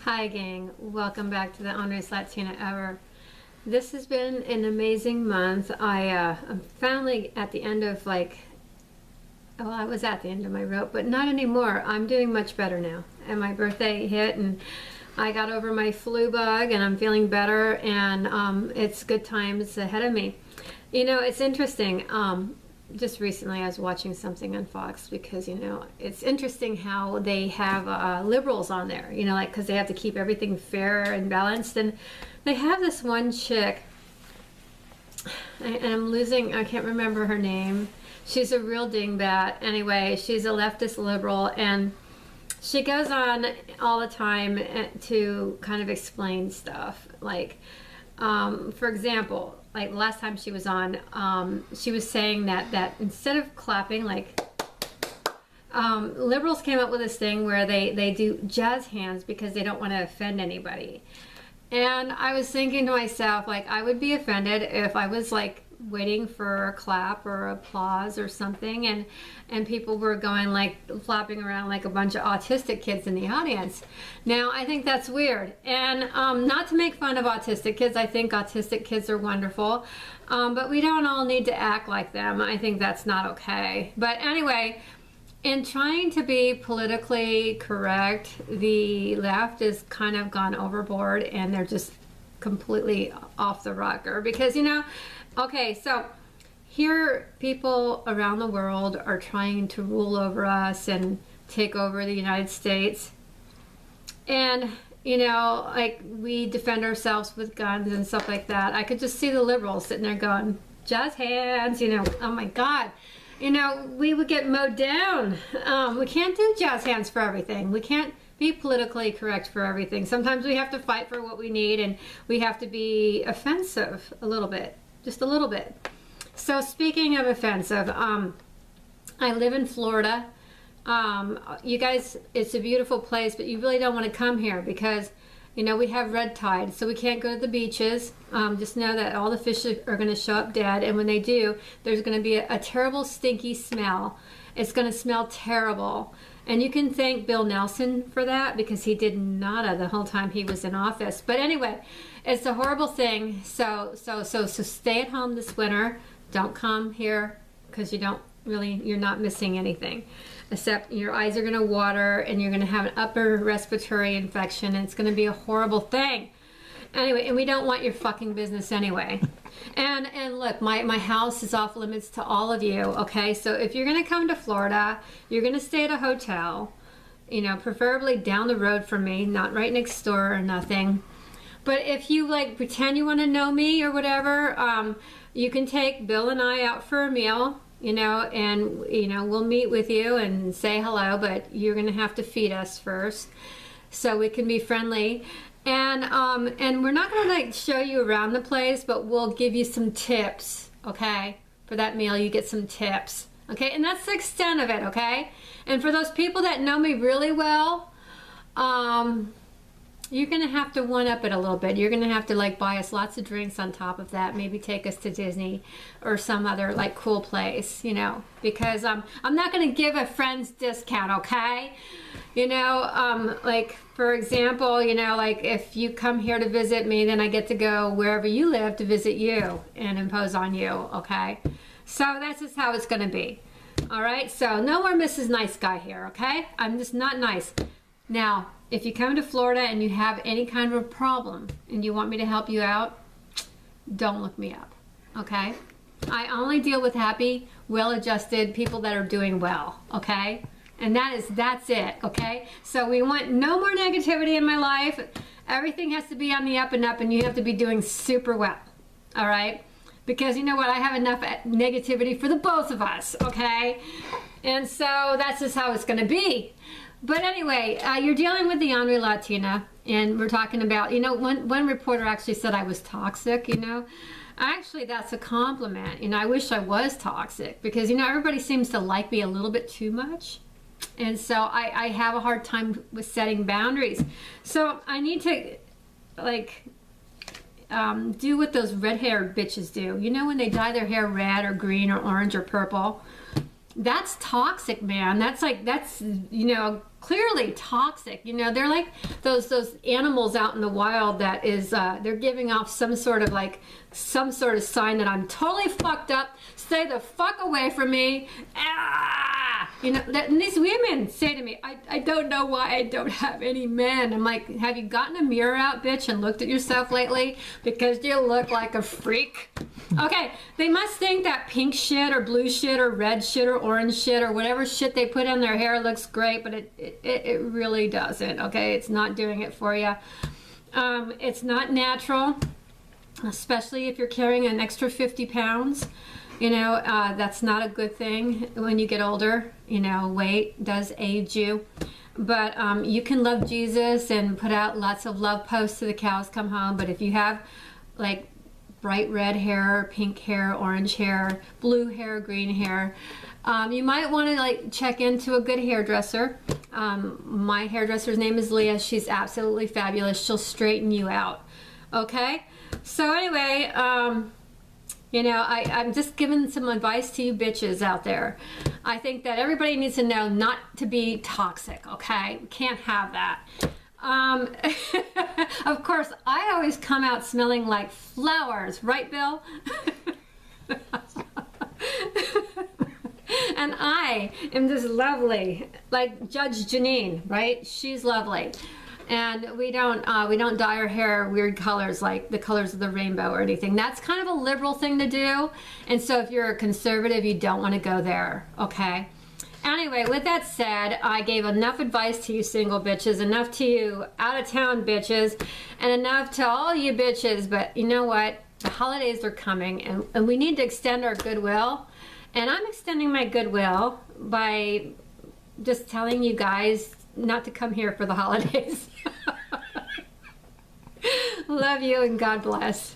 Hi gang, welcome back to the Honest Latina Ever. This has been an amazing month. I'm finally at the end of I was at the end of my rope, but not anymore. I'm doing much better now. And my birthday hit and I got over my flu bug and I'm feeling better, and it's good times ahead of me. You know, it's interesting. Just recently I was watching something on Fox because, you know, it's interesting how they have liberals on there, you know, like, because they have to keep everything fair and balanced. And they have this one chick, and I can't remember her name. She's a real dingbat. Anyway, she's a leftist liberal, and she goes on all the time to kind of explain stuff. Like, for example, like last time she was on, she was saying that instead of clapping, like, liberals came up with this thing where they do jazz hands because they don't want to offend anybody. And I was thinking to myself, like, I would be offended if I was like waiting for a clap or applause or something, and people were going like flapping around like a bunch of autistic kids in the audience. Now I think that's weird, and not to make fun of autistic kids. I think autistic kids are wonderful, but we don't all need to act like them. I think that's not okay. But anyway, in trying to be politically correct, the left has kind of gone overboard and they're just completely off the rocker because, you know, okay, so here people around the world are trying to rule over us and take over the United States. And, you know, like, we defend ourselves with guns and stuff like that. I could just see the liberals sitting there going, jazz hands, you know, oh my God. You know, we would get mowed down. We can't do jazz hands for everything. We can't be politically correct for everything. Sometimes we have to fight for what we need, and we have to be offensive a little bit. Just a little bit. So speaking of offensive, I live in Florida. You guys, it's a beautiful place, but you really don't want to come here because, you know, we have red tide, so we can't go to the beaches. Just know that all the fish are going to show up dead, and when they do, there's going to be a terrible stinky smell. It's going to smell terrible. And you can thank Bill Nelson for that because he did nada the whole time he was in office. But anyway, it's a horrible thing. So stay at home this winter. Don't come here because you're not missing anything. Except your eyes are going to water and you're going to have an upper respiratory infection, and it's going to be a horrible thing. Anyway, and we don't want your fucking business anyway. And look, my house is off limits to all of you, okay? So if you're going to come to Florida, you're going to stay at a hotel, you know, preferably down the road from me, not right next door or nothing. But if you like pretend you want to know me or whatever, you can take Bill and I out for a meal, you know, and, you know, we'll meet with you and say hello, but you're going to have to feed us first so we can be friendly. And we're not going to like show you around the place, but we'll give you some tips, okay? For that meal, you get some tips, okay? And that's the extent of it, okay? And for those people that know me really well, you're going to have to one-up it a little bit. You're going to have to like buy us lots of drinks on top of that. Maybe take us to Disney or some other like cool place, you know, because I'm not going to give a friend's discount, okay? You know, like, for example, you know, like if you come here to visit me, then I get to go wherever you live to visit you and impose on you, okay? So that's just how it's going to be. All right? So no more Mrs. Nice Guy here, okay? I'm just not nice. Now, if you come to Florida and you have any kind of a problem and you want me to help you out, don't look me up, okay? I only deal with happy, well-adjusted people that are doing well, okay? And that's it, okay? So we want no more negativity in my life. Everything has to be on the up and up, and you have to be doing super well, all right? Because you know what? I have enough negativity for the both of us, okay? And so that's just how it's going to be. But anyway, you're dealing with the Honest Latina, and we're talking about, you know, one reporter actually said I was toxic, you know. Actually, that's a compliment. You know, I wish I was toxic because, you know, everybody seems to like me a little bit too much. And so I have a hard time with setting boundaries. So I need to, like, do what those red-haired bitches do. You know, when they dye their hair red or green or orange or purple? That's toxic, man. That's like, that's, you know, clearly toxic. You know, they're like those animals out in the wild that is, they're giving off some sort of sign that I'm totally fucked up. Stay the fuck away from me. Ah! You know, and these women say to me, I don't know why I don't have any men. I'm like, have you gotten a mirror out, bitch, and looked at yourself lately? Because you look like a freak. Okay, they must think that pink shit or blue shit or red shit or orange shit or whatever shit they put in their hair looks great, but it really doesn't, okay? It's not doing it for you. It's not natural, especially if you're carrying an extra 50 pounds. You know, that's not a good thing when you get older. You know, weight does age you. But you can love Jesus and put out lots of love posts till the cows come home. But if you have like bright red hair, pink hair, orange hair, blue hair, green hair, you might want to like check into a good hairdresser. My hairdresser's name is Leah. She's absolutely fabulous. She'll straighten you out. Okay? So anyway, you know, I'm just giving some advice to you bitches out there. I think that everybody needs to know not to be toxic, okay? We can't have that. Of course, I always come out smelling like flowers, right, Bill? And I am just lovely, like Judge Janine, right? She's lovely. And we don't dye our hair weird colors like the colors of the rainbow or anything. That's kind of a liberal thing to do. And so if you're a conservative, you don't want to go there, okay? Anyway, with that said, I gave enough advice to you single bitches, enough to you out-of-town bitches, and enough to all you bitches. But you know what? The holidays are coming, and we need to extend our goodwill. And I'm extending my goodwill by just telling you guys not to come here for the holidays. Love you and God bless.